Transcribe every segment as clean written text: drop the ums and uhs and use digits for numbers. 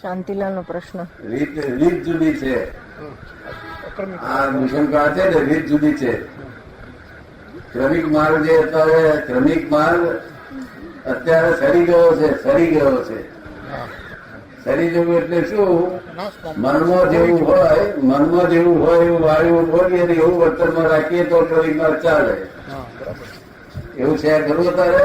શાંતિલાલ નો પ્રશ્ન રીત જુદી છે. આ નિશંકા છે ને, રીત જુદી છે. ક્રમિક માર્ગ જે અત્યારે ક્રમિક માર્ગ અત્યારે સરી ગયો છે. સરી જવું એટલે શું? મનમાં જેવું હોય એવું વાયુ બોલીએ ને એવું વર્તનમાં રાખીએ તો ક્રમિક માર્ગ ચાલે. એવું છે ખરું? અત્યારે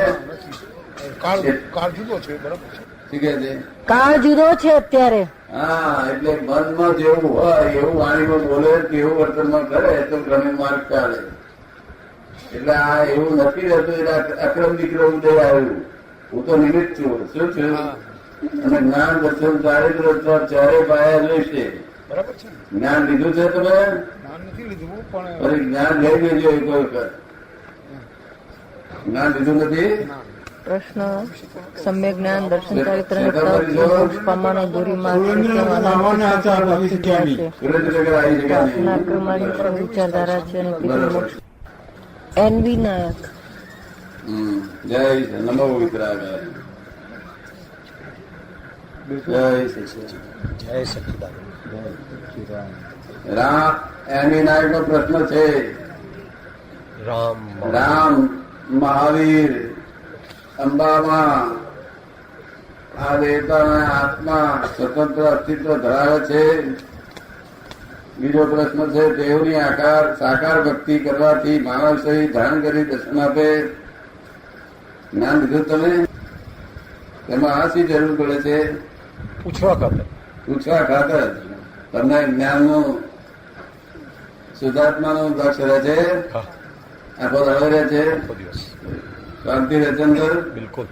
કાળ જુદો છે. બરાબર છે. શું કે છે? કાળ જુદો છે અત્યારે. હા, એટલે મનમાં જેવું હોય એવું વાણીમાં બોલે કે એવું વર્તનમાં કરે તો ક્રમિક માર્ગ ચાલે. એટલે આ એવું નથી રહેતું. એટલે અક્રમ વિક્રમ ઉદય આવ્યું. હું તો નિમિત્ત છું. શું છું? અને જ્ઞાન દર્શન ચારિત્ર ચારે પાયા જોઈશે. બરાબર છે. જ્ઞાન લીધું છે તમે? જ્ઞાન નથી લીધું, પણ ફરી જ્ઞાન લઈ લેજો એક વખત. જ્ઞાન લીધું નથી? પ્રશ્ન સમ્યક જ્ઞાન દર્શન ચારિત્ર પામાનો દોરી વિચારધારા છે. એનવી નાયક. જય નમો વિતરાગાય. જય રામ. એનવી નાયક નો પ્રશ્ન છે. રામ મહાવીર અંબામાં આ દેવતાના આત્મા સ્વતંત્ર અસ્તિત્વ ધરાવે છે. બીજો પ્રશ્ન છે, દેવની સાકાર ભક્તિ કરવાથી માનવ શરીર ધારણ કરી દર્શન આપે. જ્ઞાન લીધું તમે? તેમાં આ શી જરૂર પડે છે? પૂછવા ખાતર તમને જ્ઞાનનું શુદ્ધાત્માનું લક્ષ રહે છે. આખો દાડો રહે છે. શાંતિ રહે છે અંદર. બિલકુલ.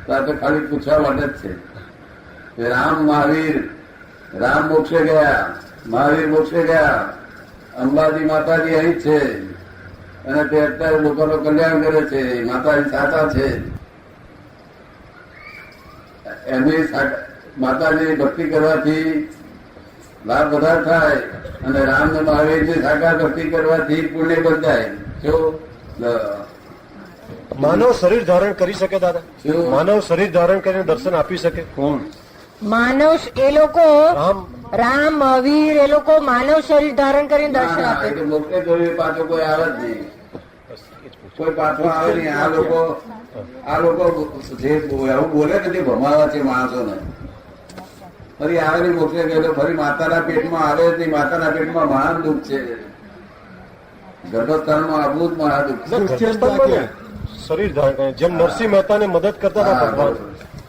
તો ખાલી પૂછવા માટે જ છે. રામ મોક્ષે ગયા, મહાવીર મોક્ષે ગયા. અંબાજી માતાજી અહીં જ છે અને તે અત્યારે લોકોનું કલ્યાણ કરે છે. માતાજી સાચા છે. એમની માતાજીની ભક્તિ કરવાથી લાભ વધારે થાય અને રામ ને મહાવીરની સાકાર ભક્તિ કરવાથી પુણ્ય બંધાય. શું માનવ શરીર ધારણ કરી શકે? દાદા, માનવ શરીર ધારણ કરીને દર્શન આપી શકે? કોણ? માનવ એ લોકો રામ મહાવીર એ લોકો માનવ શરીર ધારણ કરીને દર્શન આપે. મોકલે જોયું પાછો કોઈ આવે જ નહીં. કોઈ પાછો આવે નહીં. આ લોકો જે એવું બોલે નથી ભમાવા છે માણસોને. ફરી આવે નહીં. મોકલે ગયેલો ફરી માતાના પેટમાં આવે જ નહીં. માતાના પેટમાં મહાન દુઃખ છે. ગર્ભસ્થાનમાં આવવું જ મહાદુઃખ છે. શરીર ધારણ કરે જેમ નરસિંહ મહેતાને મદદ કરતા હતા ભગવાન.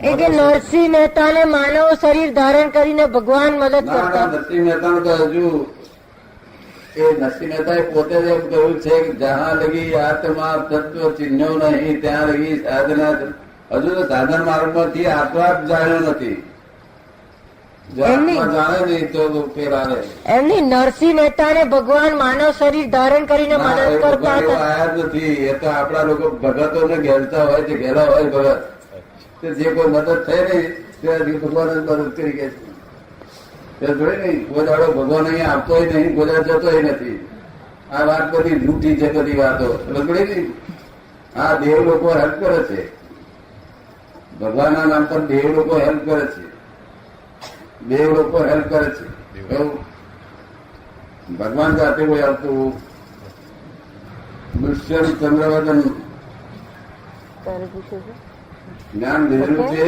એ કે નરસિંહ મહેતાને માનવ શરીર ધારણ કરીને ભગવાન મદદ કરતા. નરસિંહ મહેતાનું તો હજુ એ નરસિંહ મહેતાએ પોતે જ એમ કહ્યું છે કે જ્યાં લગી આત્મા તત્વ ચિહ્નો નહીં ત્યાં લગી સાધના. હજુ તો સાધન માર્ગમાંથી આત્મા જ જાણ્યો નથી. જાણે નહીં તો પેલા એમની નરસિંહ મહેતાને ભગવાન માનવ શરીર ધારણ કરીને મદદ કરતા હતા. આયા જ નથી. એ તો આપણા લોકો ભગતો ને ઘેરતા હોય તે ઘેરા હોય ભગત. જે કોઈ મદદ થઈ નહીં તે ભગવાન જ મદદ કરી કે જોઈ નહીં. કોઈ દાડો ભગવાન અહીંયા આવતોય નહીં, કોઈ જતોય નથી. આ વાત બધી જૂઠી છે. બધી વાતો સમજે નહીં. આ દેવ લોકો હેલ્પ કરે છે. ભગવાનના નામ પર દેવ લોકો હેલ્પ કરે છે. ભગવાન જાતે કોઈ આવતું દૃશ્ય ચંદ્રવદન જ્ઞાન લીધેલું છે?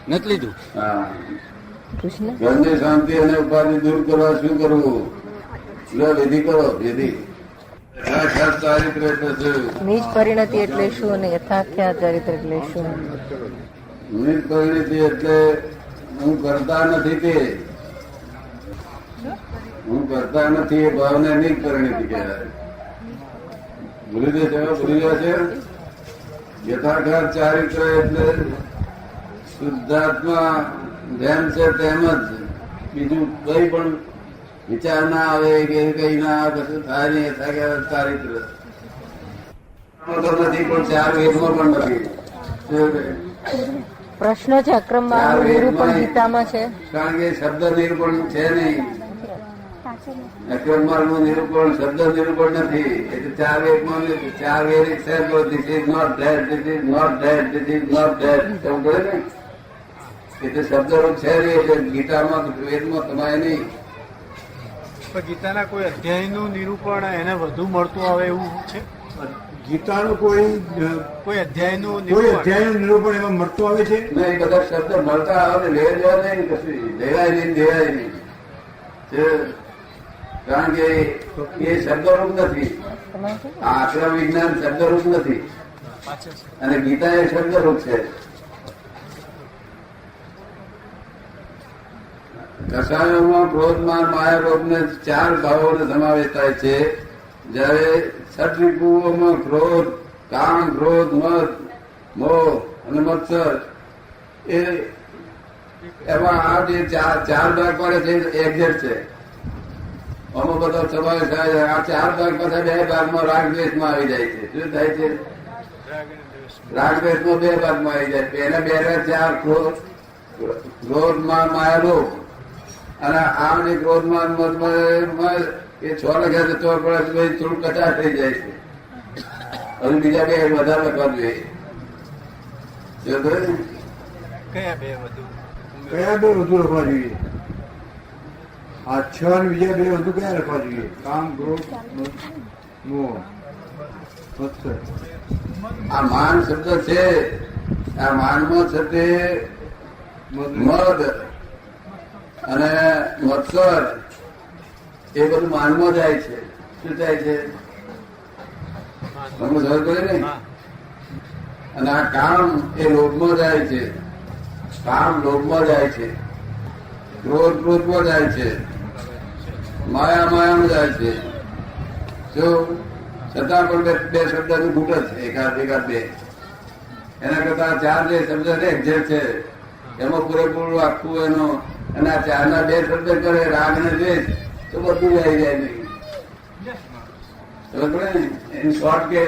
નથી લીધું. હા. ઘરની શાંતિ અને ઉપાધિ દૂર કરવા શું કરવું? વિધિ કરો. વિધિ ચારિત્ર એટલે શું? નીચ પરિણતિ એટલે શું અને યથાખ્યાત ચારિત્ર એટલે શું? નીચ પરિણતિ એટલે હું કરતા નથી તે. હું કરતા નથી એ ભાવને નીચ પરિણતિ કહેવાય. ભૂલી ગયા છે. યથાર્થ ચારિત્ર એટલે શુદ્ધાત્મા જેમ છે તેમ જ. બીજું કઈ પણ વિચાર ના આવે કે કઈ ના આવે, કશું થાય નહીં. યથાર્થ ચારિત્ર નથી પણ ચાર વેદમાં પણ નથી. પ્રશ્ન છે અક્રમમાર્ગ નિરૂપણ ગીતામાં છે. કારણ કે શબ્દ નિરૂપણ છે નહીં. અક્રમમાર્ગ નું નિરૂપણ શબ્દ નિરૂપણ નથી. એટલે ચાર વેદમાં ચાર વેદ this is not that, this is not that, this is not that. એવું પડે ને. એટલે શબ્દરૂપ છે નહીં, એટલે ગીતામાં વેદમાં તમારે નહીં. પણ ગીતાના કોઈ અધ્યાયનું નિરૂપણ એને વધુ મળતું આવે એવું છે? ગીતાનું કોઈ અધ્યાયનું નિરૂપણ એમાં મળતું આવે છે. ના, એ બધા શબ્દ મળતા આવે લે લેવા નહીં, કશું લેવાય નહીં, દેવાય નહીં. કારણ કે એ શબ્દરૂપ નથી. આ આક્રમ વિજ્ઞાન શબ્દરૂપ નથી અને ગીતા એ શબ્દરૂપ છે. કસાયોમાં ક્રોધમાન માયાલોભ ને 4 ભાવોનો સમાવેશ થાય છે. જયારે છઠ રિપુઓમાં ક્રોધ, કામ, ક્રોધ, મદ, મોહ અને મત્સર એ એમાં આ જે ચાર ભાગ પડે છે એક્ઝેક્ટ છે. આમાં બધો સમાવેશ થાય છે. આ 4 ભાગ પાછા 2 ભાગમાં રાગદ્વેષમાં આવી જાય છે. શું થાય છે? રાગદ્વેષમાં 2 ભાગમાં આવી જાય છે. એના 2 4 ક્રોધમાં માયાલોભ અને આમની ક્રોધમાં મદમાં એ 6 લખ્યા છે તો પણ થોડું કચાશ થઈ જાય છે. હજુ બીજા 2 વધારે લખવા જોઈએ. કયા બે વધુ? કયા બે વધુ લખવા જોઈએ? આ 6 અને બીજા 2 વધુ કયા લખવા જોઈએ? કામ, ક્રોધ, મોહ, મત્સર. આ માન શબ્દ છે. આ માનમાં છે તે મદ અને મત્સર એ બધું માનમાં જાય છે. શું થાય છે? તમને ખબર પડે ને? અને આ કામ એ લોભમાં જાય છે. કામ લોભમાં જાય છે. ક્રોધ ક્રોધમાં જાય છે. માયા માયામાં જાય છે. શું? છતાં પણ 2 શબ્દનું ખૂટ જ છે. એકાદ 2 એના કરતા 4 જે શબ્દ છે એક્ઝેક્ટ છે એમાં પૂરેપૂરું આખું એનો અને આ 4ના 2 શબ્દ કરે રાગ ને દ્વેષ તો બધું આવી જાય નહીં. ખબર પડે ને? એની શોર્ટ કે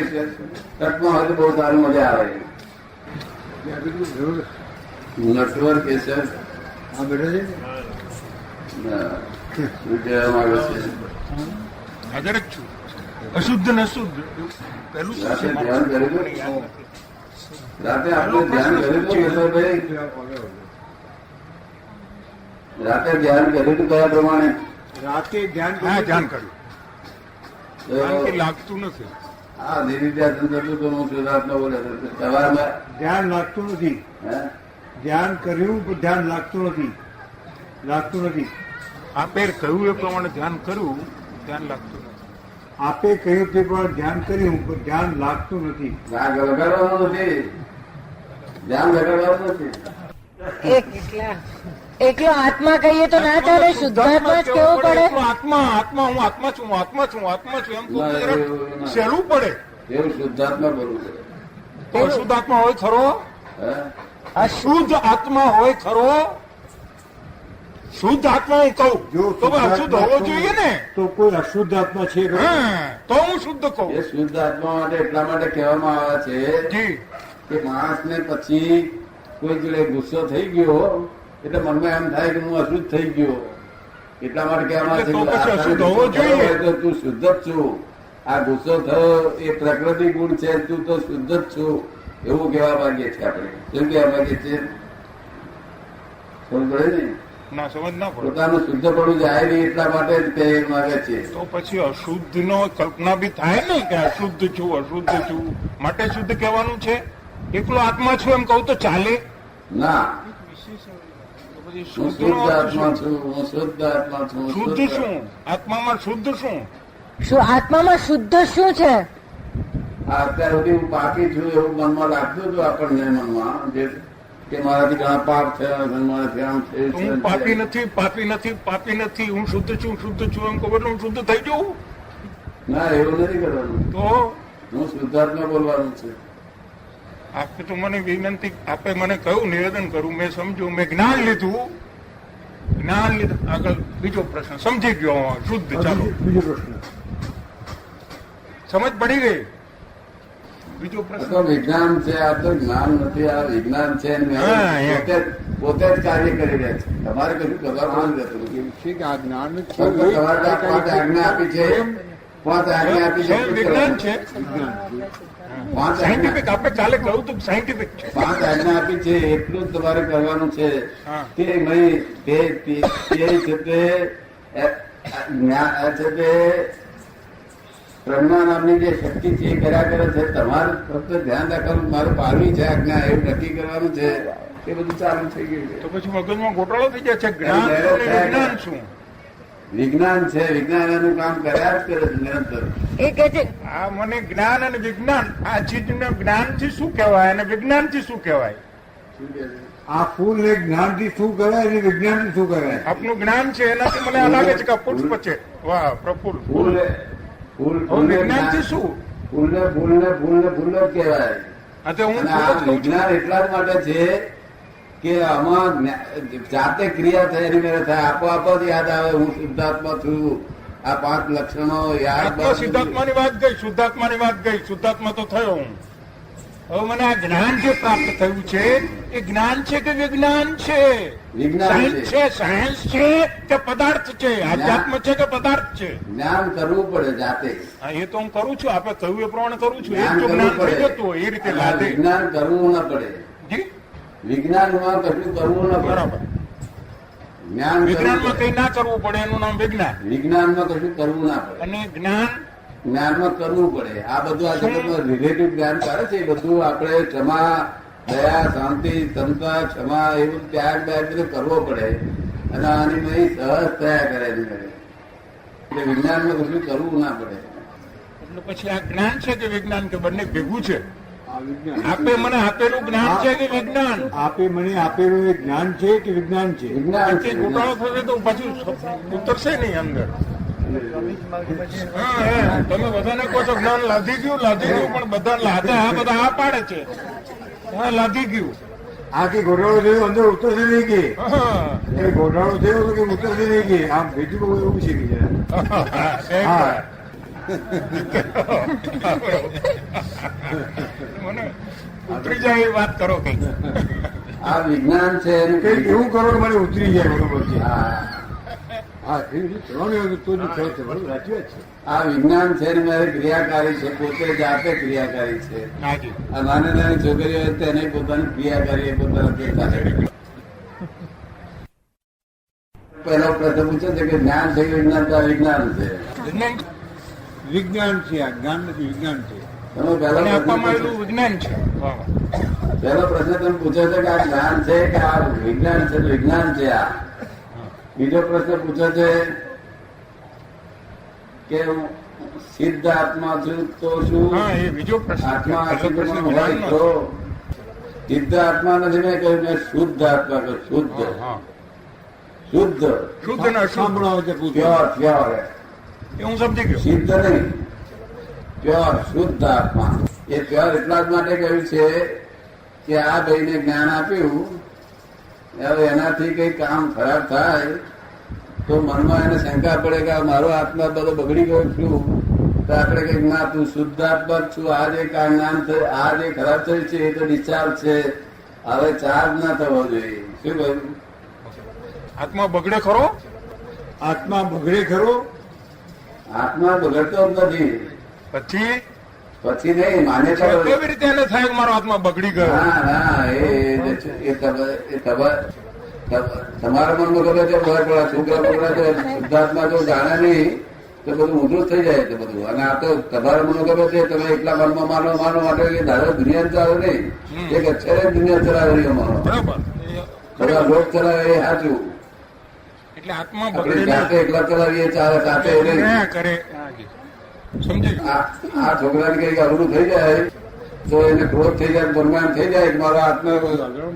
કટમાં હોય તો બહુ સારું મજા આવે. નટવર કે છે આ બેઠા છે શું કહેવા માંગે છે? હાજર જ છું. અશુદ્ધ ને શુદ્ધ પેલું શું રાતે છે? ધ્યાન કર્યું હતું? રાતે આપણે ધ્યાન કર્યું હતું કેશવભાઈ? રાતે ધ્યાન કર્યું હતું કયા પ્રમાણે? રાતે ધ્યાન હા, ધ્યાન કર્યું. કર્યું. કારણ કે લાગતું નથી. હા, ધીરે ધ્યાન થતું તો હું શુદ્ધાત્મા બોલે સવારમાં ધ્યાન લાગતું નથી. હે? ધ્યાન કર્યું પણ ધ્યાન લાગતું નથી. લાગતું નથી. આપે કહ્યું એ પ્રમાણે ધ્યાન કર્યું, ધ્યાન લાગતું નથી. આપે કહ્યું તે પણ ધ્યાન કર્યું પણ ધ્યાન લાગતું નથી. રાગ લગાડવાનું નથી, ધ્યાન લગાડવાનું નથી. એકલો આત્મા કહીએ તો ના ચાલે, શુદ્ધાત્મા જ કેવું પડે. આત્મા આત્મા હું આત્મા છું, હું આત્મા છું, આત્મા છું એમ કહું તો ના, જરાક એવું ના. સહેલું પડે. એવું શુદ્ધાત્મા બોલવું પડે. તો અશુદ્ધ આત્મા હોય ખરો? હે? અશુદ્ધ આત્મા હોય ખરો? શુદ્ધ આત્મા હું કહું જો તો ભાઈ અશુદ્ધ હોવો જોઈએ ને. તો કોઈ અશુદ્ધ આત્મા છે ખરો? હા, તો હું શુદ્ધ કહું. એ શુદ્ધ આત્મા માટે એટલા માટે કહેવામાં આવે છે જી કે માણસને પછી કોઈ જોડે ગુસ્સો થઈ ગયો એટલે મનમાં એમ થાય કે હું અશુદ્ધ થઈ ગયો. એટલા માટે કહેવામાં આવે એટલે તો છે પછી કે અશુદ્ધ આ હોવો જોઈએ. હોય તો તું શુદ્ધ જ છું. આ ગુસ્સો થયો એ પ્રકૃતિ ગુણ છે, તું તો શુદ્ધ જ છું એવું કહેવા માંગીએ છીએ આપણે. શું કહેવા માંગીએ છીએ? સમજ પડે ને? ના સમજ ના પડે. પોતાનું શુદ્ધપણું જાય નહીં એટલા માટે જ કહેવા માંગે છે. તો પછી અશુદ્ધ નો કલ્પના બી થાય ને કે અશુદ્ધ છું, અશુદ્ધ છું, માટે શુદ્ધ કહેવાનું છે. એકલો આત્મા છું એમ કહું તો ચાલે? ના, તો પછી હું શુદ્ધ શુદ્ધ નો અર્થ આત્મા શું? છું, હું શુદ્ધ આત્મા છું, હું શુદ્ધ શું? આત્મામાં શુદ્ધ શું? શું આત્મામાં શુદ્ધ શું છે? આ અત્યાર સુધી હું પાપી છું એવું મનમાં લાગતું હતું આપણને મનમાં કે મારાથી ઘણા પાપ થયા છે, મારાથી આમ થયું તો છે, હું પાપી નથી, પાપી નથી, પાપી નથી, હું શુદ્ધ છું, શુદ્ધ છું એમ કહું એટલે હું શુદ્ધ થઈ જઉં? ના, એવું નથી કરવાનું. તો હું શુદ્ધાત્મા બોલવાનું છે. આપે તો મને વિનંતી, આપે મને કહ્યું નિવેદન કરું, મેં સમજ્યું, મેં જ્ઞાન લીધું. જ્ઞાન લીધું. આગળ બીજો પ્રશ્ન સમજી ગયો. શુદ્ધ. ચાલો, બીજો પ્રશ્ન. સમજ પડી ગઈ. બીજો આ પ્રશ્ન. તો વિજ્ઞાન છે, આ તો જ્ઞાન નથી, આ વિજ્ઞાન છે અને હા, એ. પોતે જ કાર્ય કરી રહ્યા છે. તમારે કશું કરવાનું નથી રહેતું. છે કે આ જ્ઞાન જ છે. ફક્ત તમારે 5 આજ્ઞા આપી છે, 5 આજ્ઞા આપી છે. વિજ્ઞાન છે. સાયન્ટિફિક આપણે કાલે કહ્યું તું સાયન્ટિફિક છે. 5 આજ્ઞા આપી છે એટલું જ તમારે કરવાનું છે. હા. તે છે તે જ્ઞાન છે તે પ્રજ્ઞા નામની જે શક્તિ છે એ કર્યા કરે છે. તમારે ફક્ત ધ્યાન રાખવાનું મારે પાડવી છે આજ્ઞા એવું નક્કી કરવાનું છે. એ બધું ચાલુ થઈ ગયું છે. તો પછી મગજમાં ગોટાળો થઈ જાય છે. જ્ઞાન અને વિજ્ઞાન શું? વિજ્ઞાન છે, વિજ્ઞાન એનું કામ કર્યા જ કરે છે નિરંતર. એ કે છે આ મને જ્ઞાન અને વિજ્ઞાન આ ચીજને જ્ઞાનથી શું કહેવાય અને વિજ્ઞાનથી શું કહેવાય? શું કહે છે? આ ફૂલ એક જ્ઞાનથી શું કહેવાય અને વિજ્ઞાનથી શું કહેવાય? આપનું જ્ઞાન છે એનાથી મને આ લાગે છે કે આ પુષ્પ છે. વાહ પ્રફુલ્લ. ફૂલ હવે વિજ્ઞાનથી શું? ફૂલ જ કહેવાય. આ તો હું અને આ ફૂલ જ કહું છું. વિજ્ઞાન એટલા જ માટે છે કે આમાં જાતે ક્રિયા થાય એની મેળે થાય. આપોઆપ જ યાદ આવે હું શુદ્ધાત્મા છું. આ 5 લક્ષણો યાદ આત્મા સિદ્ધાત્માની વાત ગઈ, શુદ્ધાત્માની વાત ગઈ. શુદ્ધાત્મા તો થયો હું. હવે મને આ જ્ઞાન જે પ્રાપ્ત થયું છે એ જ્ઞાન છે કે વિજ્ઞાન છે? વિજ્ઞાન સાયન્સ છે. છે, સાયન્સ છે કે પદાર્થ છે? આધ્યાત્મ છે કે પદાર્થ છે? જ્ઞાન કરવું પડે જાતે. હા, એ તો હું કરું છું. આપણે કહ્યું એ પ્રમાણે કરું છું. એ જ્ઞાન જો કરવું જ્ઞાન થઈ પડે. જતું હોય એ રીતે આ લાદે. વિજ્ઞાન કરવું ન પડે. જી વિજ્ઞાનમાં કશું કરવું ન પડે. બરાબર. જ્ઞાન કરવું વિજ્ઞાનમાં પડે. કઈ ના કરવું પડે એનું નામ વિજ્ઞાન. વિજ્ઞાનમાં કશું કરવું ના પડે. અને જ્ઞાન જ્ઞાનમાં કરવું પડે. આ બધું આ જગતમાં રિલેટિવ જ્ઞાન કરે છે એ બધું આપણે ક્ષમા, દયા, શાંતિ, ક્ષમતા, ક્ષમા એ બધું ત્યાગ બધું કરવો પડે. અને આની બધી સહજ થયા કરે એની મેળે. એટલે વિજ્ઞાનમાં કશું કરવું ના પડે. એટલે પછી આ જ્ઞાન છે કે વિજ્ઞાન કે બંને ભેગું છે? આ વિજ્ઞાન. આપે મને આપેલું જ્ઞાન છે કે વિજ્ઞાન? આપે મને આપેલું એ જ્ઞાન છે કે વિજ્ઞાન છે? વિજ્ઞાન છે. કે ગોટાળો થશે તો પછી ઉતરશે નહીં અંદર. હા, હે. તમે બધાને કહો છો જ્ઞાન લાદી ગયું પણ બધા લાદે આ બધા આ પાડે છે. હા, લાદી ગયું. આ કે ગોઠાળો થયો અંદર ઉતરશે નહીં કે હા. એ ગોઠાળો થયો તો કે ઉતરશે નહીં કે આમ ભેજું બહુ એવું છે કે હા મને ઉતરી જાય એ વાત કરો કઈ. આ વિજ્ઞાન છે એનું કંઈક એવું કરો કે મને ઉતરી જાય બરોબર છે. હા, હા એવી કરવાનું હોય તો જ થયો છે બરોબર સાચી વાત છે. આ વિજ્ઞાન છે એની મેળે ક્રિયાકારી છે. પોતે જાતે ક્રિયાકારી છે. હાજી. આ નાની નાની છોકરીઓ હોય તેને પોતાની ક્રિયાકારી એ પોતાના પોતા છે. પહેલો પ્રશ્ન પૂછે છે કે જ્ઞાન છે કે વિજ્ઞાન? તો આ વિજ્ઞાન છે. વિજ્ઞાન વિજ્ઞાન છે આ જ્ઞાન નથી વિજ્ઞાન છે. તમે પહેલો મને આપવામાં પ્રશ્ન આવેલું વિજ્ઞાન છે. વાહ, વાહ. પહેલો પ્રશ્ન તમે પૂછો છો કે આ જ્ઞાન છે કે આ વિજ્ઞાન છે? તો વિજ્ઞાન છે આ. બીજો પ્રશ્ન પૂછો છે કે હું સિદ્ધ આત્મા છું તો શું હા, એ બીજો પ્રશ્ન. આત્મા પહેલો પ્રશ્ન અસિદ્ધમાં હોય વિજ્ઞાનનો તો? સિદ્ધ આત્મા નથી મેં કહ્યું, મેં શુદ્ધ આત્મા કહ્યું. શુદ્ધ છે. હા. શુદ્ધ શુદ્ધ અને અશુદ્ધ સાંભળો છે પૂછો. પ્યોર એ હું સમજી ગયો. સિદ્ધ નહીં, પ્યોર શુદ્ધ આત્મા. એ પ્યોર એટલા જ માટે કહ્યું છે કે આ ભાઈને જ્ઞાન આપ્યું હવે એનાથી કઈ કામ ખરાબ થાય તો મનમાં એને શંકા પડે કે આ મારો આત્મા બધો બગડી ગયો છું. તો આપણે કઈક ના તું શુદ્ધ આત્મા જ છું. આ જે જ્ઞાન આ જે ખરાબ થયું છે એ તો ડિસ્ચાર્જ છે. હવે ચાર્જ ના થવો જોઈએ. શું કહ્યું? આત્મા બગડે ખરો? આત્મા બગડે ખરો? આત્મા બગડતો જ નથી. પછી પછી નહીં માન્યતા કેવી રીતે એને થાય કે મારો આત્મા બગડી ગયો? ના ના તમારા મનમાં ખબર છે છોકરા છોકરા છે શુદ્ધાત્મા જો જાણે નહીં તો બધું ઊંધું થઈ જાય છે બધું. અને આ તો તમારા મનમાં ખબર છે તમે એકલા મનમાં માનો માટે દાદા દુનિયા ચાલે નહીં. એક અક્ષરે દુનિયા ચલાવેલી અમારો બરાબર. બધા લોક ચલાવે એ સાચું. એટલે આત્મા આપણે બગડે જાતે એકલા ચલાવીએ ચાલે સાથે નહીં. ના કરે. હાજી. સમજી ગયો. આ છોકરાને કઈક અવરું થઈ જાય તો એને ક્રોધ થઈ જાય, દરમિયાન થઈ જાય કે મારો આત્મા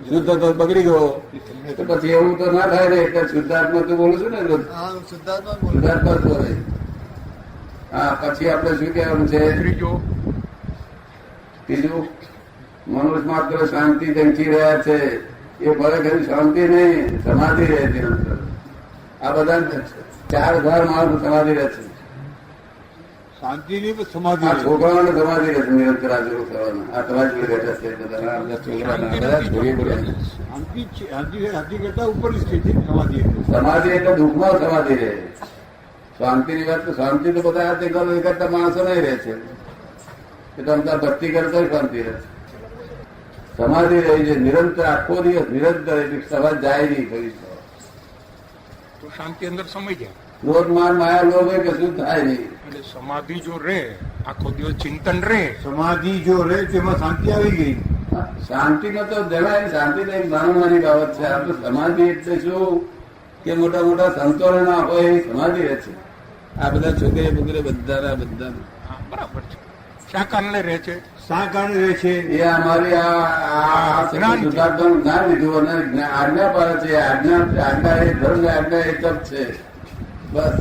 શુદ્ધ તો બગડી ગયો. તો પછી એવું તો ના થાય ને. એટલે શુદ્ધાત્મા તો બોલું છું ને શુદ્ધાત્મા જ બોલે. હા, પછી આપણે શું કહેવાનું છે? ત્રીજો ત્રીજું, મનુષ્ય માત્ર શાંતિ જંખી રહ્યા છે એ ખરેખર શાંતિ નહીં, સમાધિ રહે છે અંદર. આ બધા 4000 માણસ સમાધિ રહે છે. શાંતિ નહીં પણ સમાધિ આ રહે. છોકરાઓને સમાધિ રહે છે નિરંતર હાજરો કરવાના. આ તમારી જોડે બેઠા છે બધા છોકરાના બધા છોડી પડે. શાંતિ જ છે. શાંતિ કરતા ઉપરની સ્થિતિ સમાધિ એટલે. સમાધિ એટલે દુઃખમાં સમાધિ રહે. શાંતિની વાત તો શાંતિ તો બધા કરતા માણસો નહીં રહે છે. એ તો અમતા ભક્તિ કરતો શાંતિ રહે. સમાધિ રહી છે નિરંતર, આખો દિવસ નિરંતર, એટલે સવાર જાય નહીં ફરી. તો શાંતિ અંદર સમય જાય. ક્રોધ માન માયા લોભ એ કશું થાય નહીં. એટલે સમાધિ જો રે, આખો દિવસ ચિંતન રે, સમાધિ જો રહે તેમાં શાંતિ આવી ગઈ. શાંતિમાં તો જણાય, શાંતિ તો એક નાની નાની બાબત છે. આ તો સમાધિ એટલે શું કે મોટા મોટા સંતોને ના હોય એવી સમાધિ રહે છે. આ બધા છોકરી બોકરી બધા હા, બરાબર છે. શા કારણે રહે છે? શા કારણે રહે છે? એ અમારી આ જ્ઞાન છે. શુદ્ધાત્માનું જ્ઞાન લીધું અને આજ્ઞા પાડે છે. આજ્ઞા એ ધર્મ, આજ્ઞા એ તપ છે. બસ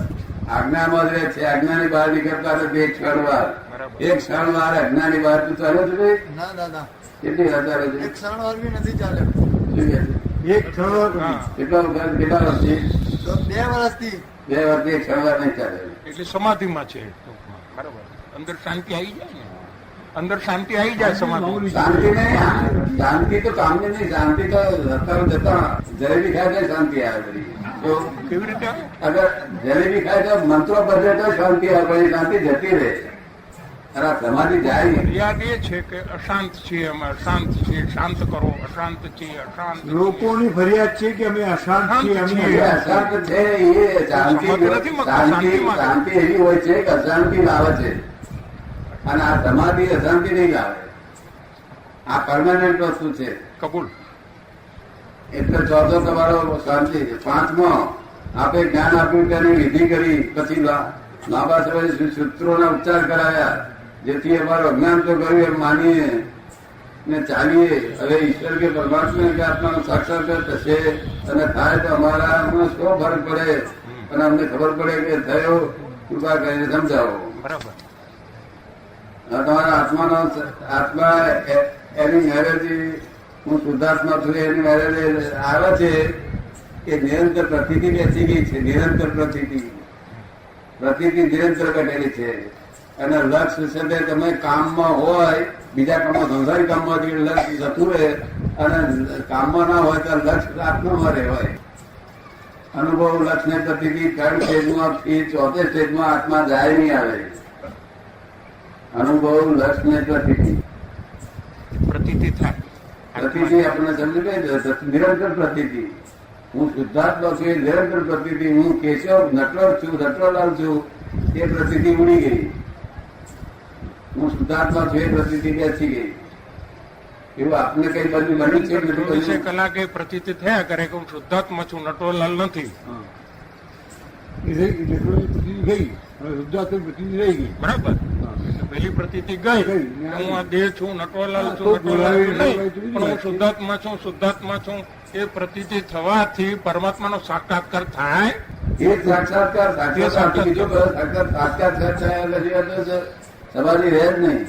આજ્ઞામાં જ રહે છે. આજ્ઞાની બહાર નીકળતા નથી એક ક્ષણ વાર. બરાબર. એક ક્ષણ વાર આજ્ઞાની બહાર તું ચાલે છે ભાઈ? ના દાદા, કેટલી વાર ચાલે છે? એક ક્ષણ વાર બી નથી ચાલે. શું કહે છે? એક ક્ષણ હા. કેટલા વખત, કેટલા વર્ષથી? તો 2 વર્ષથી 2 વર્ષથી એક ક્ષણ વાર નહીં ચાલે. એટલે સમાધિમાં છે ટૂંકમાં. બરાબર. અંદર શાંતિ આવી જાય ને, અંદર શાંતિ આવી જાય સમાધિ. શાંતિ નહીં, શાંતિ તો કામની નહીં. શાંતિ તો રસ્તા જતા જલેબી ખાય તો શાંતિ આવે બધી. તો કેવી રીતે આવે? અગર જલેબી ખાય તો મંત્રો બધે તો શાંતિ આવે, પણ એ શાંતિ જતી રહે. અને આ સમાધિ જાય નહીં. યાદ એ છે કે અશાંત છીએ, અમે અશાંત છીએ, શાંત કરો, અશાંત છીએ, અશાંત છીએ. લોકોની ફરિયાદ છે કે અમે અશાંત છીએ, અશાંત અમે છીએ. એ અશાંત છે એ શાંતિ, સમાધિ નથી માંગતા, શાંતિ શાંતિ માંગે. શાંતિ એવી હોય છે કે અશાંતિ લાવે છે. અને આ સમાધિ અશાંતિ નહીં લાવે. આ પરમાનન્ટ વસ્તુ છે. કબૂલ. એટલે ચોથો તમારો શાંતિ. 5મો આપે જ્ઞાન આપ્યું તેની વિધિ કરી, પછી લાંબા સમય સૂત્રોના ઉચ્ચાર કરાયા, જેથી અમારું અજ્ઞાન તો કર્યું એમ માનીએ ને ચાલીએ. હવે ઈશ્વર કે પરમાત્મા કે આત્માનો સાક્ષાત્કાર થશે અને થાય તો અમારામાં શું ફરક પડે અને અમને ખબર પડે કે થયો, કૃપા કરીને સમજાવો. બરાબર. તમારા આત્મા એની મેરેજી, હું શુદ્ધાત્મા છું એની મેરેજ આવે છે કે નિરંતર પ્રતિથી બેસી ગઈ છે. નિરંતર પ્રતિથી નિરંતર બેઠેલી છે. અને લક્ષ્ય છે તે તમે કામમાં હોય, બીજા કામમાં, સંસારી કામમાં લક્ષ્ય જતું રહે, અને કામમાં ના હોય તો લક્ષ્ય આત્મામાં રહેવાય. અનુભવ લક્ષ્ય પ્રતિથી 3rd સ્ટેજમાં થી 4થે સ્ટેજમાં આત્મા જાય નહીં આવે. અનુભવ લક્ષ્ય પ્રતિથી પ્રતીતિ થાય. પ્રતિથી આપણને સમજી ગઈ નિરંતર પ્રતિથી. હું શુદ્ધાત્મા છું એ નિરંતર પ્રતિથી. હું કેશવ નટવર છું, નટવરલાલ છું એ પ્રતિથી ઉડી ગઈ. હું શુદ્ધાત્મા છું એ પ્રતિથી બેસી ગઈ. એવું આપને કઈ બધું બન્યું છે? 24 કલાકે પ્રતીતિ થયા કરે કે હું શુદ્ધાત્મા છું, નટવરલાલ નથી. ગઈ શુદ્ધાત્મ પ્રતિ રહી ગઈ. બરાબર. એટલે પહેલી પ્રતીતિ ગઈ કે હું આ દેહ છું, નટવરલાલ છું, તો નટવરલાલ છું નહીં, બોલાવી પણ હું શુદ્ધાત્મા છું, શુદ્ધાત્મા છું. એ પ્રતીતિ થવાથી પરમાત્માનો સાક્ષાત્કાર થાય. એ સાક્ષાત્કાર સાક્ષાત્કાર બીજો સાક્ષાત્કાર થયા પછી સમાધિ રહે જ નહીં.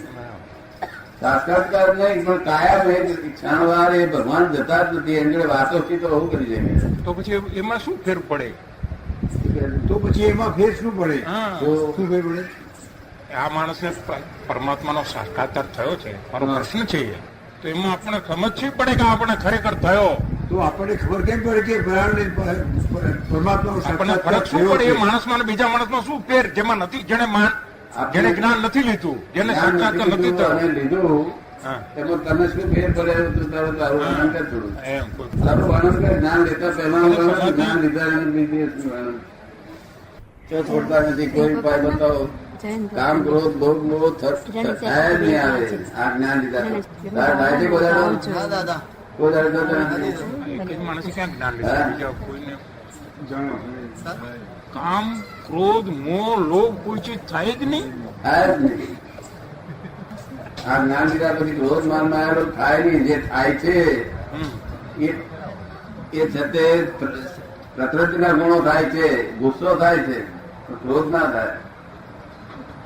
સાક્ષાત્કાર નહીં, પણ કાયમ એક ક્ષણવાર એ ભગવાન જતા જ નથી. એની જોડે વાતો થી તો બહુ કરી જાય. તો પછી એમાં શું ફેર પડે? તો પછી એમાં ફેર શું પડે? હા, શું ફેર પડે? આ માણસને પરમાત્માનો સાક્ષાત્કાર થયો છે, મારો પ્રશ્ન છે એ. તો એમાં આપણે સમજવી પડે કે આપણે ખરેખર થયો. તો આપણને ખબર કેમ પડે કે પરમાત્મા આપણને ફરક શું પડે? એ માણસમાં અને બીજા માણસમાં શું ફેર? જેમાં નથી, જેને જ્ઞાન નથી લીધું, જેને સાક્ષાત્કાર નથી થયો. અને લીધું હા, એમાં તમે શું ફેર પડે તો તારું વર્ણન કર થોડું. એમ કોઈ તારું વર્ણન કર. જ્ઞાન લેતા પહેલા જ્ઞાન લીધા એને લીધી વર્ણન છોડતા નથી. કોઈ ઉપાય બતાવો. કામ ક્રોધ ભોગ મોહ થાય જ નહીં આવે. આ જ્ઞાન લીધા હા દાદા, એક જ માણસે ક્યાં જ્ઞાન લીધું? બીજા કોઈને કામ ક્રોધ મોહ લોભ કોઈ ચીજ થાય જ નહીં. થાય જ નહીં. આ જ્ઞાન લીધા પછી ક્રોધ માન માં થાય નહીં. જે થાય છે એ છે તે પ્રકૃતિના ગુણો થાય છે. ગુસ્સો થાય છે, ક્રોધ ના થાય.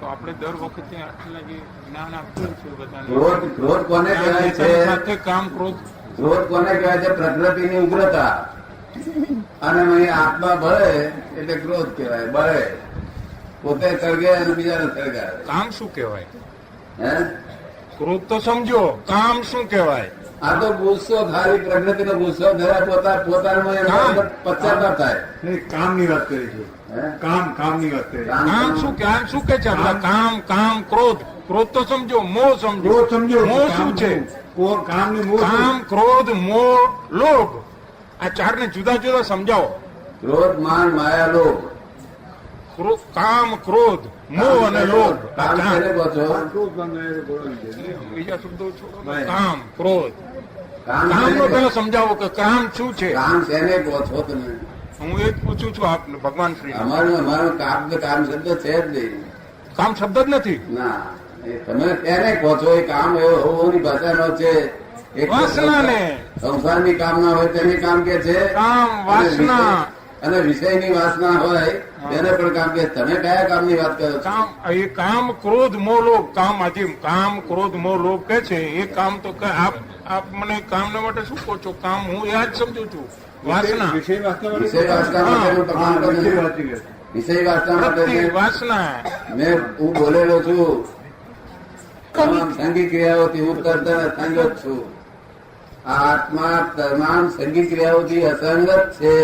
તો આપણે દર વખતે આટલા જે જ્ઞાન આપીએ છીએ બધાને, ક્રોધ કોને કહેવાય છે? સાથે કામ ક્રોધ ક્રોધ કોને કહેવાય છે? પ્રકૃતિની ઉગ્રતા. અને અહીં આત્મા બળે એટલે ક્રોધ કહેવાય. બળે પોતે સળગે અને બીજાને સળગાવે. કામ શું કહેવાય? હે? ક્રોધ તો સમજો, કામ શું કહેવાય? આ તો ગુસ્સો, ખાલી પ્રકૃતિનો ગુસ્સો થયા પોતાનામાં એનો પશ્ચાતાપ થાય. કામની વાત કરી છે. હે? કામની વાત કરી. કામ શું કે છે? આપણા કામ ક્રોધ ક્રોધ તો સમજો, મોહ સમજો. ક્રોધ સમજો. મોહ શું છે? કામ ને મોહ. કામ, ક્રોધ, મોહ, લોભ. આ ચારને જુદા જુદા સમજાવો. ક્રોધ, માન, માયા, લોભ. કામ, ક્રોધ, મોહ અને લોભ. આ કામ ચાર. શેને કહો છો? બીજા શબ્દો છોડો. કામ, ક્રોધ. કામ કામ શેને નો કહો? પેલા સમજાવો કે કામ શું છે. કામ શેને કહો છો તમે? હું એ જ પૂછું છું આપને, ભગવાન શ્રી. અમારું કામ તો કામ શબ્દ છે જ નહીં. કામ શબ્દ જ નથી. ના, એ તમે તેને કહો છો એ કામ એવો હોવાની ભાષાનો છે. એક વાસનાને. સંસારની કામના હોય તેને કામ કે છે. કામ, વાસના. અને વિષયની વાસના હોય તેને પણ કામ કે. તમે કયા કામની વાત કરો છો? કામ, એ કામ, ક્રોધ, મોહ, લોભ. કામ, આજે કામ, ક્રોધ, મોહ, લોભ કે છે એ કામ તો આપ મને કામના માટે શું કહો છો? કામ હું એ જ સમજુ છું. વાસના, વિષય વાસના વિષય વાસના માટેનું પ્રમાણ વિષય બને. વાંચી ગયા. વિષય વાસના માટે વૃત્તિ, વાસના. હું બોલેલો છું. તમામ સંગી ક્રિયાઓથી હું તરત અસંગત છું. આ આત્મા તમામ સંગી ક્રિયાઓથી અસંગત છે.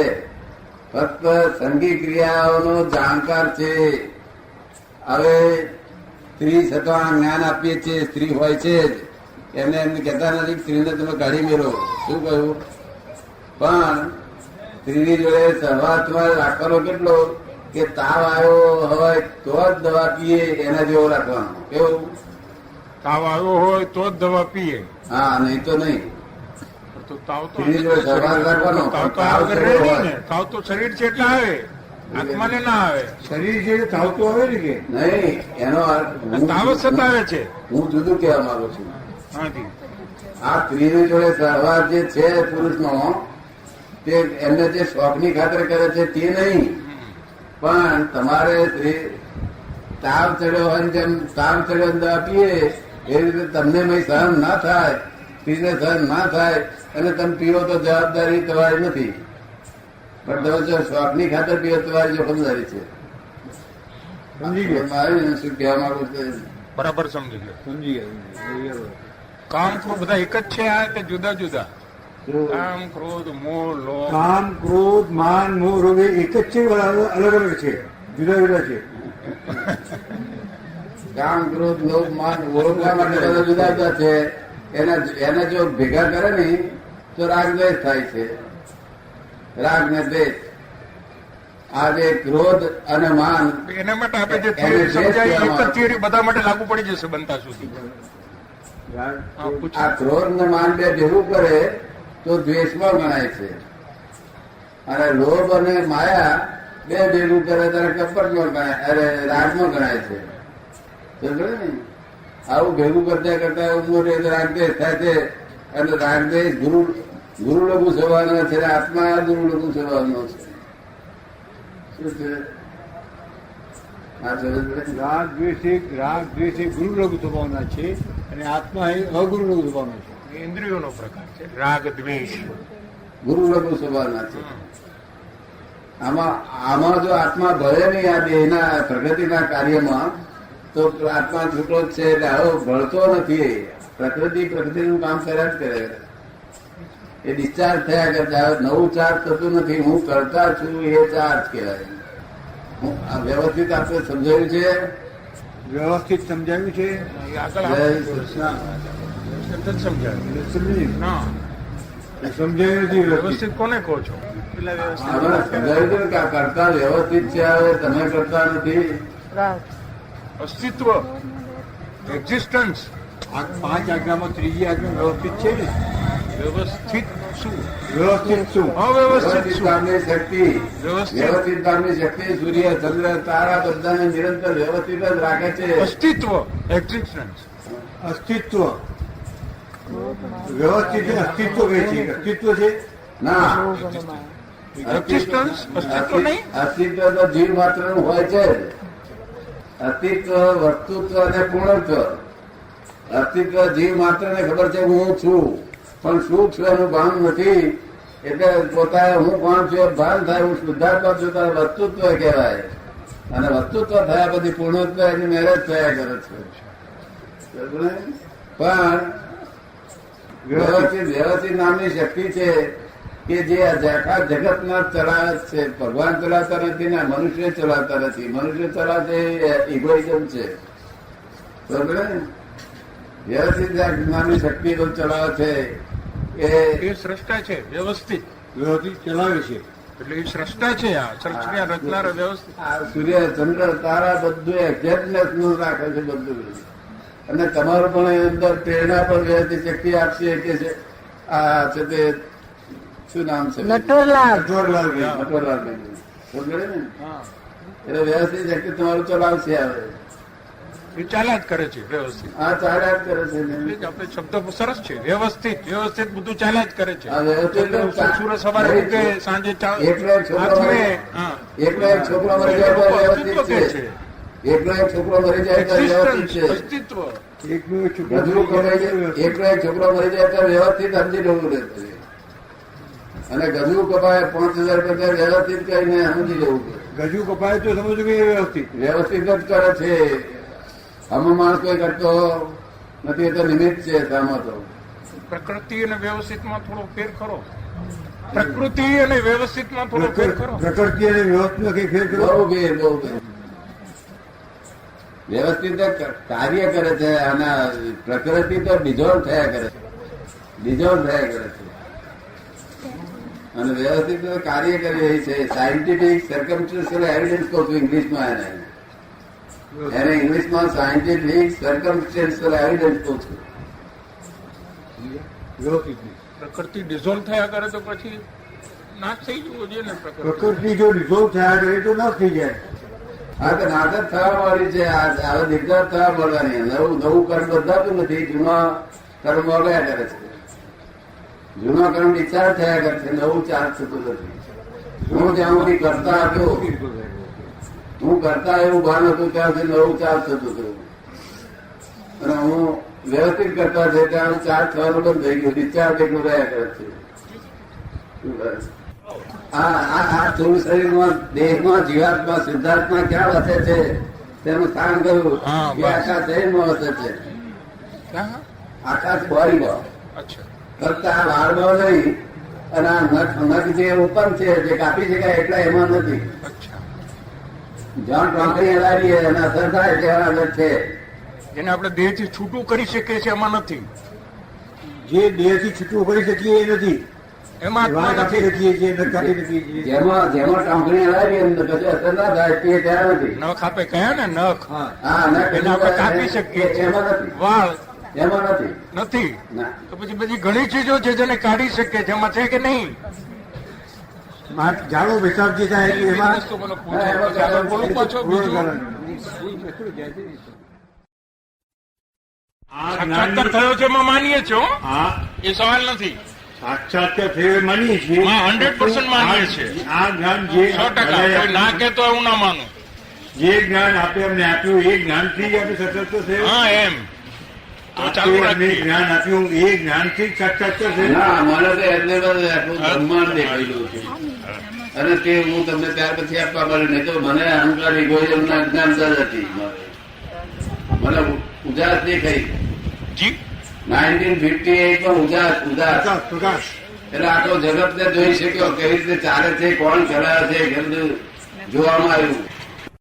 ફક્ત સંગી ક્રિયાઓનો જાણકાર છે. હવે સ્ત્રી છતાં જ્ઞાન આપીએ છીએ, સ્ત્રી હોય છે જ. એમને કહેતા નથી કે સ્ત્રીને તમે કાઢી મેળવો. શું કહ્યું? પણ સ્ત્રીની જોડે સહવાસમાં રાખવાનો કેટલો કે તાવ આવ્યો હોય તો જ દવા પીએ એના જેવો રાખવાનો. કેવું? તાવ આવ્યો હોય તો જ દવા પીએ. હા, નહીં તો નહીં. તો તાવ તો સ્ત્રીની જોડે સહવાસ રાખવાનો. તાવ તો આ વગર રહે નહીં ને. તાવ તો શરીર છે એટલે આવે, આત્માને ના આવે. શરીર જે ચાવતું આવે ને કે નહીં, એનો તાવ જ સતાવે છે. હું જુદું કહેવા માંગુ છું. હાજી. આ સ્ત્રીની જોડે સહવાસ જે છે પુરુષનો, તે એમને જે શોખની ખાતર કરે છે તે નહીં. પણ તમારે સ્ત્રી તાવ ચડ્યો હોય ને જેમ તાવ ચડ્યો દવા પીએ એ રીતે તમને સહન ના થાય, સ્ત્રીને સહન ના થાય અને તમે પીવો તો જવાબદારી તમારી નથી. પણ તમે જો શોખની ખાતર પીવો તમારી જોખમદારી છે. સમજી ગયા. મારે શું કહેવા માંગુ છું? બરાબર સમજી ગયો. સમજી ગયા. કામ, ક્રોધ બધા એક જ છે આ કે જુદા જુદા? કામ, ક્રોધ, મોહ, લોભ. કામ, ક્રોધ, માન, મોહ, રોગ એ એક જ છે, અલગ અલગ છે, જુદા જુદા છે. કામ, ક્રોધ, લોભ, માન ઓળખવા માટે બધા જુદા જુદા છે. એને જો ભેગા કરે ને તો રાગ દ્વેષ થાય છે. રાગ ને દ્વેષ. આ જે ક્રોધ અને માન, એના માટે આપણે જે theory સમજાય એક જ theory બધા માટે લાગુ પડી જશે બનતા સુધી. હા, પૂછો. આ ક્રોધ ને માન બે ભેગું કરે તો દ્વેષમાં ગણાય છે. અને લોભ અને માયા બે ભેગું કરે ત્યારે કપટમાં ગણાય, અરે રાગમાં ગણાય છે. સમજો ને? આવું ભેગું કરતા કરતા મોટે રાગદેશ થાય છે. અને રાગદેશ ગુરુ લઘુ સ્વભાવનો છે, આત્મા ગુરુ લઘુ સ્વભાવનો છે. શું છે? આ સમજ પડે? રાગ દ્વેષ એ ગુરુ લઘુ સ્વભાવના છે અને આત્મા એ અગુરુ લઘુ સ્વભાવનો છે. ઇન્દ્રિયોનો પ્રકાર છે રાગ દ્વેષ. ગુરુ લઘુ સ્વભાવના છે. આમાં જો આત્મા ભળે નહીં આ દેહના પ્રગતિના કાર્યમાં તો આત્મા છૂટો જ છે. એટલે આવો ભળતો નથી. પ્રકૃતિનું કામ કર્યા જ કરે. એ ડિસ્ચાર્જ થયા કરતા નવું ચાર્જ થતું નથી. હું કરતા છું એ ચાર્જ કહેવાય. આ વ્યવસ્થિત આપણે સમજાયું છે. વ્યવસ્થિત સમજાવ્યું છે. એ આગળ જય આપણે કૃષ્ણ. વ્યવસ્થિત સમજાવ્યું. સમજી ના, સમજાવ્યું નથી વ્યવસ્થિત. વ્યવસ્થિત કોને કહો છો? પેલા વ્યવસ્થિત. આપણે સમજાવ્યું છે કે આ કરતા વ્યવસ્થિત છે. હવે તમે કરતા નથી. રાગ. અસ્તિત્વ, એક્ઝિસ્ટન્સ. આ 5 આજ્ઞામાં ત્રીજી આજ્ઞા વ્યવસ્થિત છે ને. વ્યવસ્થિત શું? વ્યવસ્થિત શું? અવ્યવસ્થિત વ્યવસ્થિત શું? કામની શક્તિ, વ્યવસ્થિત. વ્યવસ્થિત કામની શક્તિ સૂર્ય ચંદ્ર તારા બધાને નિરંતર વ્યવસ્થિત જ રાખે છે. અસ્તિત્વ, એક્ઝિસ્ટન્સ. અસ્તિત્વ વ્યવસ્થિત અસ્તિત્વ કહે છે. અસ્તિત્વ છે ના, એક્ઝિસ્ટન્સ અસ્તિત્વ નહીં. અસ્તિત્વ તો જીવ માત્ર નું હોય છે જ. અસ્તિત્વ, વસ્તુત્વ અને પૂર્ણત્વ. અસ્તિત્વ જીવ માત્ર ને ખબર છે હું છું, પણ શું છું એનું ભાન નથી. એટલે પોતાને હું કોણ છું એ ભાન થાય. હું શુદ્ધાત્મા છું ત્યારે વસ્તુત્વ કહેવાય. અને વસ્તુત્વ થયા પછી પૂર્ણત્વ એની મેરેજ થયા કરે છે. પણ વ્યવસ્થિત નામની શક્તિ છે કે જે આખા જગતમાં ચલાવે છે. ભગવાન ચલાવતા નથી ને મનુષ્ય ચલાવતા નથી. મનુષ્ય ચલાવે ઇગોઇઝમ છે. બરોબર ને? વ્યવસ્થિત આ જ્ઞાનની શક્તિ તો ચલાવે છે એ સ્રષ્ટા છે વ્યવસ્થિત, વ્યવસ્થિત ચલાવે છે. એટલે એ સ્રષ્ટા છે. આ સૃષ્ટિના રચનાર વ્યવસ્થિત. આ સૂર્ય ચંદ્ર તારા બધું એક્ઝેક્ટનેસ નું રાખે છે બધું. અને તમારું પણ એ અંદર પ્રેરણા પણ વ્યવસ્થિત શક્તિ આપશે કે છે આ છે તે શું નામ છે નટવરલાલ નટવરલાલભાઈ. સમજે ને? હા, એટલે વ્યવસ્થિત શક્તિ તમારું ચલાવશે આવે. એ ચાલ્યા જ કરે છે વ્યવસ્થિત. આ ચાલ્યા જ કરે છે ને. એટલે જ આપણે શબ્દ સરસ છે, વ્યવસ્થિત. વ્યવસ્થિત બધું ચાલ્યા જ કરે છે. આ વ્યવસ્થિત સૂર્ય સવારે ઉગે, સાંજે એકલો એક છોકરો આથમે. મરી- હા, એકલો એક છોકરો મરી જાય તો વ્યવસ્થિત અસ્તિત્વ કે છે. છે. એકલો એક છોકરો મરી જાય તો વ્યવસ્થિત Existence, છે. અસ્તિત્વ. એકનું એક છોકરું ગજવું કમાઈ જાય, એકલો એક છોકરો મરી જાય તો વ્યવસ્થિત સમજી લેવું રહેશે. અને ગજવું કપાય 5,000 રૂપિયા વ્યવસ્થિત કરીને સમજી લેવું પડે. ગજુ કપાય તો સમજવું કે એ વ્યવસ્થિત. વ્યવસ્થિત જ કરે છે. આમાં માણસ કોઈ કરતો નથી, એ તો નિમિત્ત છે સામો તો. પ્રકૃતિ અને વ્યવસ્થિતમાં થોડો ફેર ખરો. પ્રકૃતિ અને વ્યવસ્થિતમાં થોડો ફેર ખરો. પ્રકૃતિ અને વ્યવસ્થિત કઈ ફેર કરો. બહુ ફેર, બહુ ફેર. વ્યવસ્થિત કાર્ય કરે છે અને પ્રકૃતિ તો ડિઝોલ્વ થયા કરે છે. ડિઝોલ્વ થયા કરે છે. અને વ્યવસ્થિત કાર્ય કરી રહી છે. સાયન્ટિફિક સર્કમસ્ટન્શિયલ એવિડન્સ કહું છું ઇંગ્લિશમાં એને ઇંગ્લિશમાં સાયન્ટિફિક સર્કમસ્ટન્શિયલ એવિડન્સ કહું છું. વ્યવસ્થિત નહીં. પ્રકૃતિ ડિઝોલ્વ થયા કરે તો પછી નાશ થઈ જવો જોઈએ ને પ્રકૃતિ. પ્રકૃતિ જો ડિઝોલ્વ થયા તો એ તો ન થઈ જાય. આ તો નાટક થવા વાળી છે. હવે નિર્ધાર થવા મળવાની. નવું નવું કર્મ બંધાતું નથી. જૂના કર્મ મળ્યા કરે છે. જૂના કર્મ ડિસ્ચાર્જ થયા કરે છે. નવું ચાર્જ થતું નથી. હું જ્યાં સુધી કરતા હતો, હું કરતા એવું ભાન હતું ત્યાં સુધી નવું ચાર્જ થતું હતું. અને હું વ્યવસ્થિત કરતા છે ત્યાં ચાર્જ થવાનું બંધ થઈ ગયું. ડિસ્ચાર્જ એટલું રહ્યા કરે છે. શું કરે? આ સ્થૂળ શરીરમાં, દેહમાં, જીવાત્મા, સિદ્ધાર્થમાં ક્યાં વસે છે તેનું સ્થાન કહ્યું હા, કે બસ. આખા શરીરમાં વસે છે. ક્યાં? આખા બોડીમાં. અચ્છા. ફક્ત આ વાળમાં નહીં. અને આ નખ જે ઓપન છે, જે કાપી શકાય એટલા એમાં નથી. અચ્છા. જ્યાં ટોંકરી હલાવીએ અને અસર થાય ત્યાં આગળ છે. જેને આપણે દેહથી છૂટું કરી શકીએ છીએ એમાં નથી. જે દેહથી છૂટું કરી શકીએ એ નથી. એમાં આત્મા વાત આપી નથી. શકીએ છીએ, ન કાઢી શકીએ છીએ. જેમાં ટોંકરી હલાવીએ અને પછી અસર ના થાય તે ત્યાં નથી. નખ આપે કયા ને નખ. હા. હા, નખ એને આપણે કાપી શકીએ છીએ. એમાં નથી. વાળ એમાં નથી. નથી. ના. તો પછી બધી ઘણી ચીજો છે જેને કાઢી શકીએ છે, એમાં છે કે નહીં? ઝાડુ પેશાબ જે થાય એટલે એમાં વસ્તુ મને પૂછો. પછી આગળ બોલું પાછો બીજું. સાક્ષાત્કાર થયો છે એમાં માનીએ છીએ હો. હા, એ સવાલ નથી. સાક્ષાત્કાર થયો એ માનીએ છીએ. હા, 100% માનીએ છીએ. આ જ્ઞાન જે 100%. કોઈ ના કે તો હું ના માનું. જે જ્ઞાન આપે અમને આપ્યું એ જ્ઞાનથી જ આપણે સાક્ષાત્કાર થયો. હા, એમ તો ચાલુ આપે અમને રાખીએ. જ્ઞાન આપ્યું એ જ્ઞાનથી જ સાક્ષાત્કાર થયો. ના, મને તો એટલે આટલું બ્રહ્માંડ દેખાયેલું છે. અને તે હું તમને ત્યાર પછી આપવા પડે. નહીં તો મને અહંકાર ઇગોઇઝમ ના જ્ઞાનતા જ હતી. મને ઉજાસ દેખાઈ. જી 1958 માં ઉજાસ પ્રકાશ એટલે આખો જગત ને જોઈ શક્યો કેવી રીતે ચાલે છે, કોણ ચલાવે છે, એ બધું જોવામાં આવ્યું.